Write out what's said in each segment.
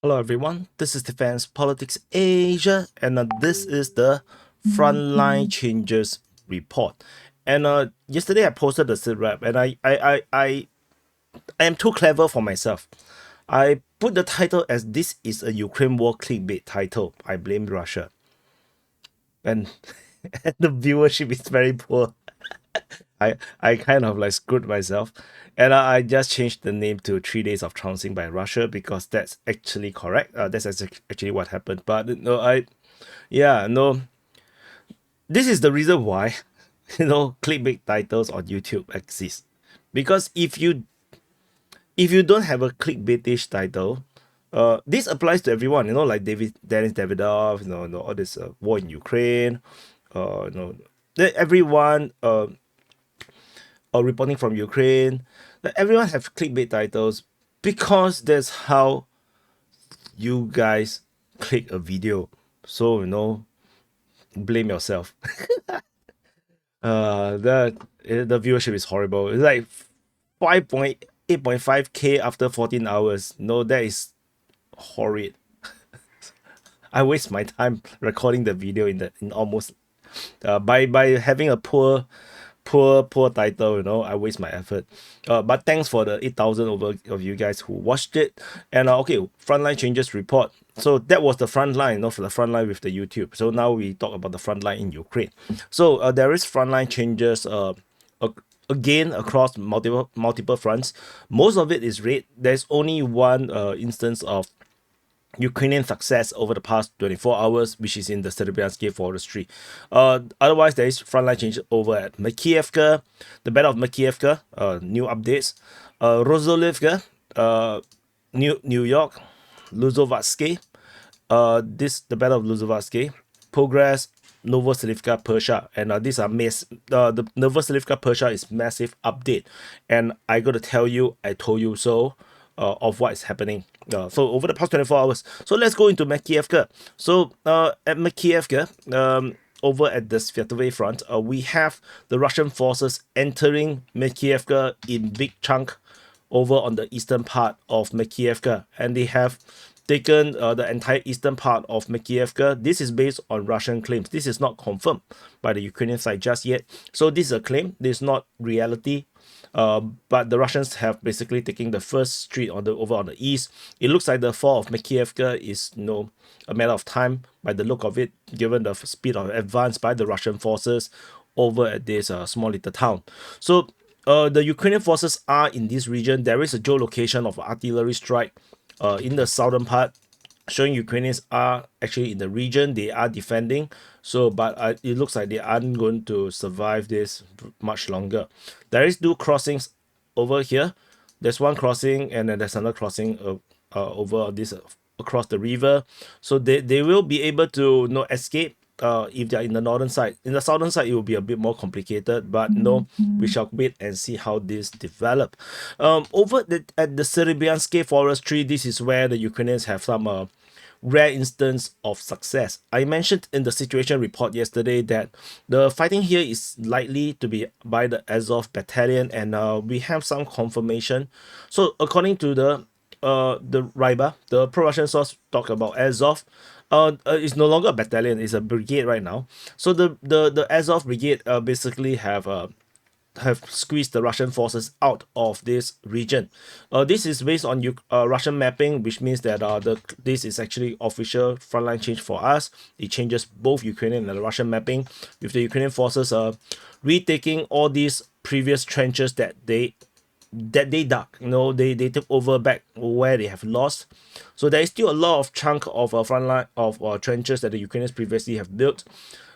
Hello everyone, this is Defense Politics Asia, and this is the Frontline Changes Report. And yesterday I posted the sit rep, and I am too clever for myself. I put the title as "This is a Ukraine War clickbait title. I blame Russia," and, and the viewership is very poor. I kind of like screwed myself, and I just changed the name to 3 Days of Trouncing by Russia because that's actually correct. Actually what happened. But no, yeah, no, this is the reason why clickbait titles on YouTube exist, because if you don't have a clickbaitish title, this applies to everyone. Like Dennis Davidov, all this war in Ukraine, everyone. Or reporting from Ukraine. Everyone have clickbait titles because that's how you guys click a video. So blame yourself. The viewership is horrible. It's like 8.5K after 14 hours. No, that is horrid. I waste my time recording the video in almost by having a poor title. I waste my effort. But thanks for the 8,000 over of you guys who watched it. And okay, frontline changes report. So that was the front line, for the front line with the YouTube. So now we talk about the front line in Ukraine. So there is frontline changes again across multiple fronts. Most of it is red. There's only one instance of Ukrainian success over the past 24 hours, which is in the Cerean forestry. Otherwise, there is frontline change over at Mfka, the Battle of Mfka, new updates. Rosolivka, New York, Luzovatsky, the Battle of Luzovatsky, Progress, Novoselivka, Persia, and these are the Novoselivka, Persia is massive update, and I gotta tell you, I told you so. Of what is happening. So over the past 24 hours. So let's go into Makiivka. So at Makiivka, over at the Sviatove front, we have the Russian forces entering Makiivka in big chunk over on the eastern part of Makiivka, and they have taken the entire eastern part of Makiivka. This is based on Russian claims. This is not confirmed by the Ukrainian side just yet. So this is a claim. This is not reality. But the Russians have basically taken the first street over on the east. It looks like the fall of Makiivka is a matter of time by the look of it, given the speed of advance by the Russian forces over at this small little town. So the Ukrainian forces are in this region. There is a geolocation of artillery strike in the southern part, showing Ukrainians are actually in the region. They are defending. So, but it looks like they aren't going to survive this much longer. There is two crossings over here. There's one crossing, and then there's another crossing over this across the river. So they will be able to escape if they're in the northern side. In the southern side, it will be a bit more complicated, but we shall wait and see how this develop. Over at the Cerean forestry, this is where the Ukrainians have some rare instance of success. I mentioned in the situation report yesterday that the fighting here is likely to be by the Azov battalion, and we have some confirmation. So according to the Ryba, the pro-Russian source talk about Azov. It's no longer a battalion; it's a brigade right now. So the Azov brigade basically have squeezed the Russian forces out of this region. This is based on Russian mapping, which means that this is actually official frontline change for us. It changes both Ukrainian and Russian mapping, with the Ukrainian forces retaking all these previous trenches that they dug. They took over back where they have lost. So there is still a lot of chunk of frontline of trenches that the Ukrainians previously have built.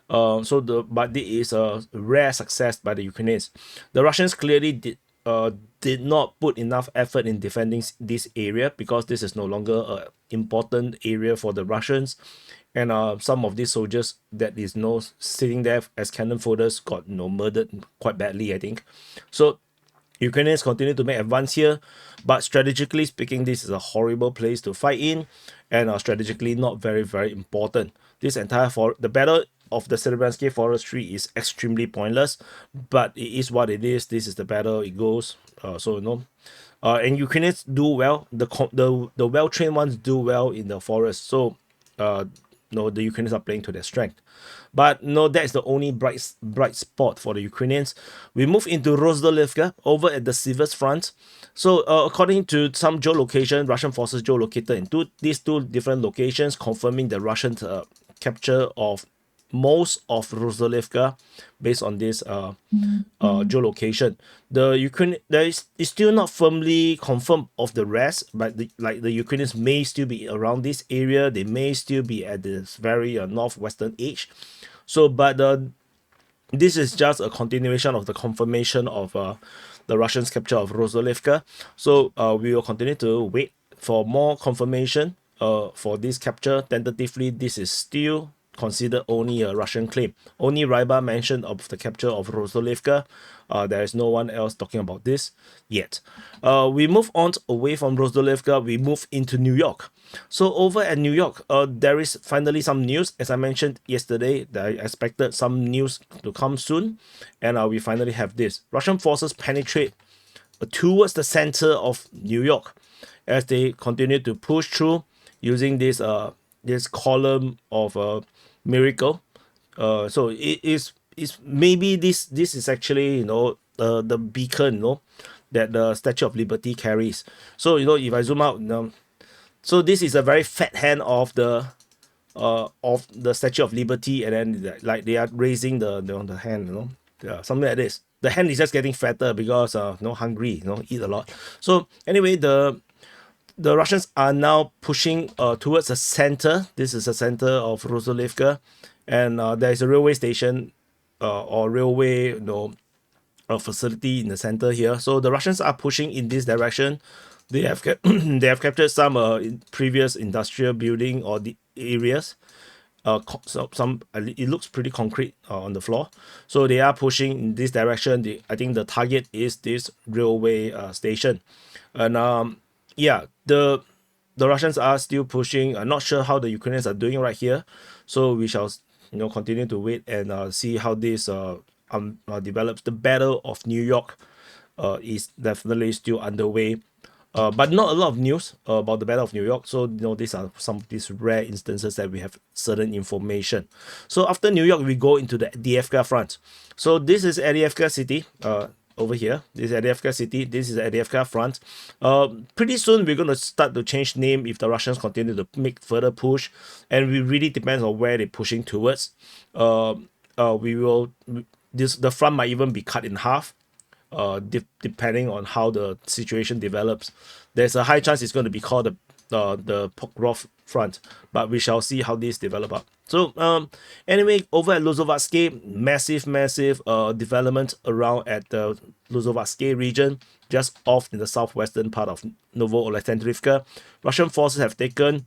But this is a rare success by the Ukrainians. The Russians clearly did not put enough effort in defending this area, because this is no longer an important area for the Russians, and some of these soldiers that is sitting there as cannon fodders got murdered quite badly, I think. So Ukrainians continue to make advance here, but strategically speaking, this is a horrible place to fight in, and strategically not very, very important. This entire the battle of the Cerean forestry is extremely pointless, but it is what it is. This is the battle. It goes. And Ukrainians do well. The well-trained ones do well in the forest. So, no, the Ukrainians are playing to their strength. But no, that's the only bright spot for the Ukrainians. We move into Rozdolivka over at the Sivers front. So, according to some geolocation, Russian forces geolocated in these two different locations, confirming the Russian capture of most of Rozdolivka based on this geolocation. The Ukraine there is still not firmly confirmed of the rest, but the Ukrainians may still be around this area. They may still be at this very northwestern edge. So, but this is just a continuation of the confirmation of the Russians' capture of Rozdolivka. So we will continue to wait for more confirmation for this capture. Tentatively, this is still considered only a Russian claim. Only Ryba mentioned of the capture of Rozdolivka. There is no one else talking about this yet. We move on away from Rozdolivka. We move into New York. So over at New York, there is finally some news. As I mentioned yesterday, that I expected some news to come soon, and we finally have this. Russian forces penetrate towards the center of New York as they continue to push through using this column of miracle. So it is maybe this is actually the beacon that the Statue of Liberty carries. So if I zoom out, so this is a very fat hand of the Statue of Liberty, and then like they are raising the hand, yeah, something like this. The hand is just getting fatter because hungry, eat a lot. So anyway, the Russians are now pushing towards the center. This is the center of Rozdolivka, and there is a railway station or railway facility in the center here. So the Russians are pushing in this direction. They have they have captured some previous industrial building or the areas. It looks pretty concrete on the floor. So they are pushing in this direction. I think the target is this railway station, and yeah, the Russians are still pushing. I'm not sure how the Ukrainians are doing right here. So we shall continue to wait and see how this develops. The Battle of New York is definitely still underway. But not a lot of news about the Battle of New York. So these are some of these rare instances that we have certain information. So after New York, we go into the Adivka front. So this is Adivka city. Over here, this is Adivka city. This is Adivka front. Pretty soon we're going to start to change name if the Russians continue to make further push, and it really depends on where they're pushing towards. The front might even be cut in half. Depending on how the situation develops, there's a high chance it's going to be called the Pokrov front, but we shall see how this develop up. So anyway, over at Lozovatsky, massive development around at the Lozovatsky region, just off in the southwestern part of Novo-Alexandrivka. Russian forces have taken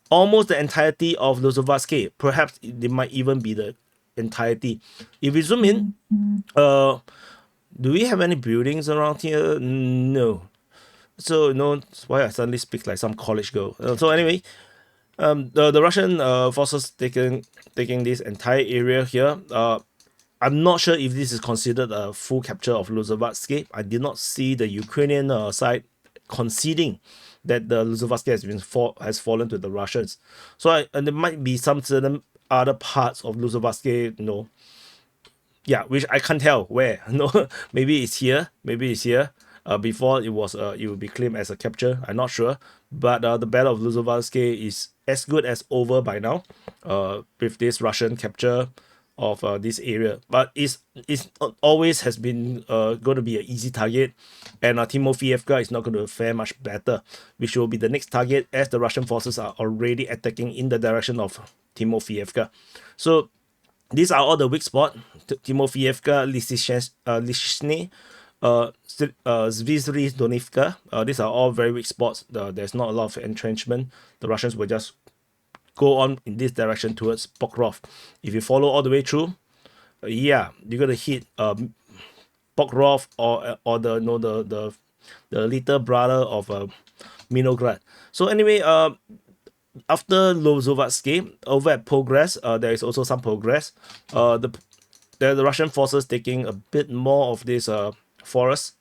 almost the entirety of Lozovatsky. Perhaps they might even be the entirety. If we zoom in, do we have any buildings around here? No. So that's why I suddenly speak like some college girl. So anyway, the Russian forces taking this entire area here. I'm not sure if this is considered a full capture of Lozovatsky. I did not see the Ukrainian side conceding that the Lozovatsky has fallen to the Russians. So and there might be some certain other parts of Lozovatsky, yeah, which I can't tell where. Maybe it's here. Before it would be claimed as a capture. I'm not sure. But the Battle of Lozovatsky is as good as over by now. With this Russian capture of this area, but it's always has been going to be an easy target, and Timofeyevka is not going to fare much better, which will be the next target as the Russian forces are already attacking in the direction of Timofeyevka. So these are all the weak spots. Timofeyevka, Lishny, Zvizry, Donivka. These are all very weak spots. There's not a lot of entrenchment. The Russians will just go on in this direction towards Pokrov. If you follow all the way through, yeah, you're gonna hit Pokrov or the little brother of Minograd. So anyway, after Lozovatsky, over at Progress, there is also some progress. The Russian forces taking a bit more of this forest.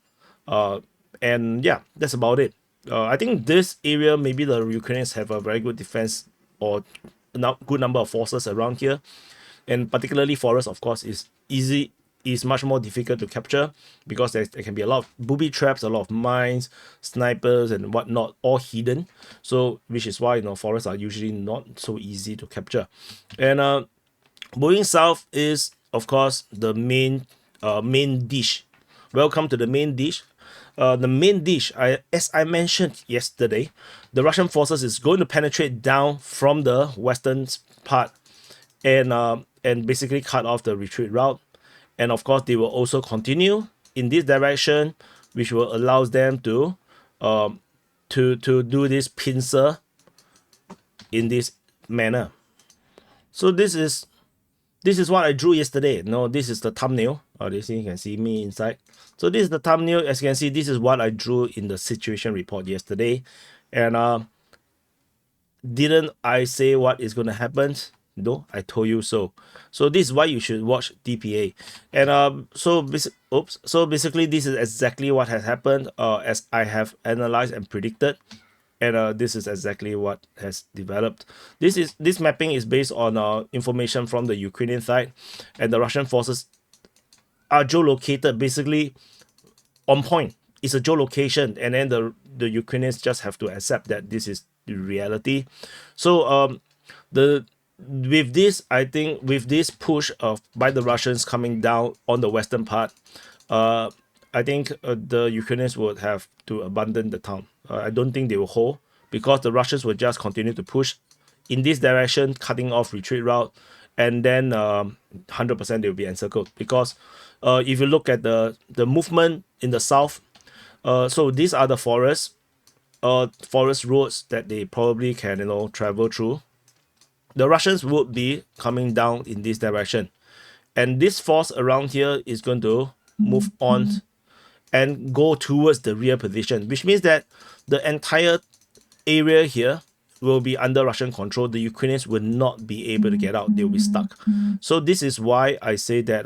And yeah, that's about it. I think this area, maybe the Ukrainians have a very good defense or a good number of forces around here, and particularly forest, of course, is much more difficult to capture because there can be a lot of booby traps, a lot of mines, snipers, and whatnot, all hidden. So, which is why forests are usually not so easy to capture. And moving south is, of course, the main dish. Welcome to the main dish. The main dish, as I mentioned yesterday, the Russian forces is going to penetrate down from the western part and basically cut off the retreat route. And of course, they will also continue in this direction, which will allow them to do this pincer in this manner. So this is what I drew yesterday. No, this is the thumbnail. This you can see me inside. So this is the thumbnail. As you can see, this is what I drew in the situation report yesterday. And didn't I say what is going to happen? No, I told you so. So this is why you should watch DPA. And so basically this is exactly what has happened as I have analyzed and predicted. And this is exactly what has developed. This mapping is based on information from the Ukrainian side, and the Russian forces are geolocated basically on point. It's a geolocation, and then the Ukrainians just have to accept that this is the reality. So the with this, I think with this push of by the Russians coming down on the western part, I think the Ukrainians would have to abandon the town. I don't think they will hold because the Russians will just continue to push in this direction, cutting off retreat route, and then 100% they will be encircled. Because if you look at the movement in the south, so these are the forest roads that they probably can travel through. The Russians would be coming down in this direction, and this force around here is going to move on and go towards the rear position, which means that the entire area here will be under Russian control. The Ukrainians will not be able to get out. They will be stuck. So this is why I say that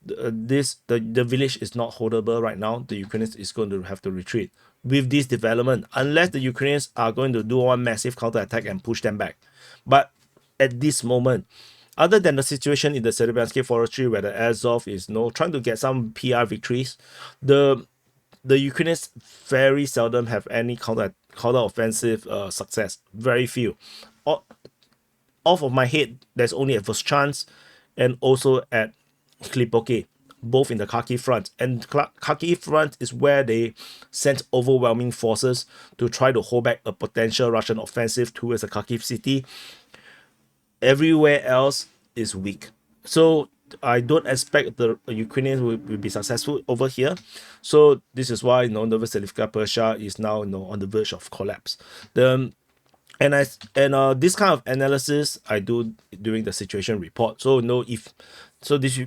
the village is not holdable right now. The Ukrainians is going to have to retreat with this development, unless the Ukrainians are going to do one massive counterattack and push them back. But at this moment, other than the situation in the Cerean forestry where the Azov is trying to get some PR victories, the Ukrainians very seldom have any counter-offensive success. Very few. Off of my head, there's only at Voschansk and also at Klipoke, both in the Kharkiv front. And Kharkiv front is where they sent overwhelming forces to try to hold back a potential Russian offensive towards the Kharkiv city. Everywhere else is weak. So I don't expect the Ukrainians will be successful over here. So this is why Novosibirsk Persia is now on the verge of collapse. This kind of analysis I do during the situation report. So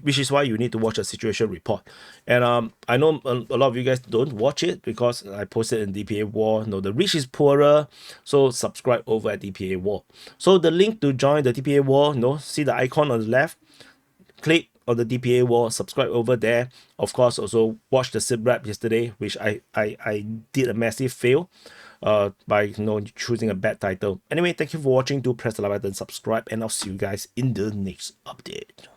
which is why you need to watch a situation report. And I know a lot of you guys don't watch it because I posted in DPA War. The reach is poorer, so subscribe over at DPA War. So the link to join the DPA War, see the icon on the left. Click on the DPA War, subscribe over there. Of course, also watch the SIP rap yesterday, which I did a massive fail by choosing a bad title. Anyway, thank you for watching. Do press the like button, subscribe, and I'll see you guys in the next update.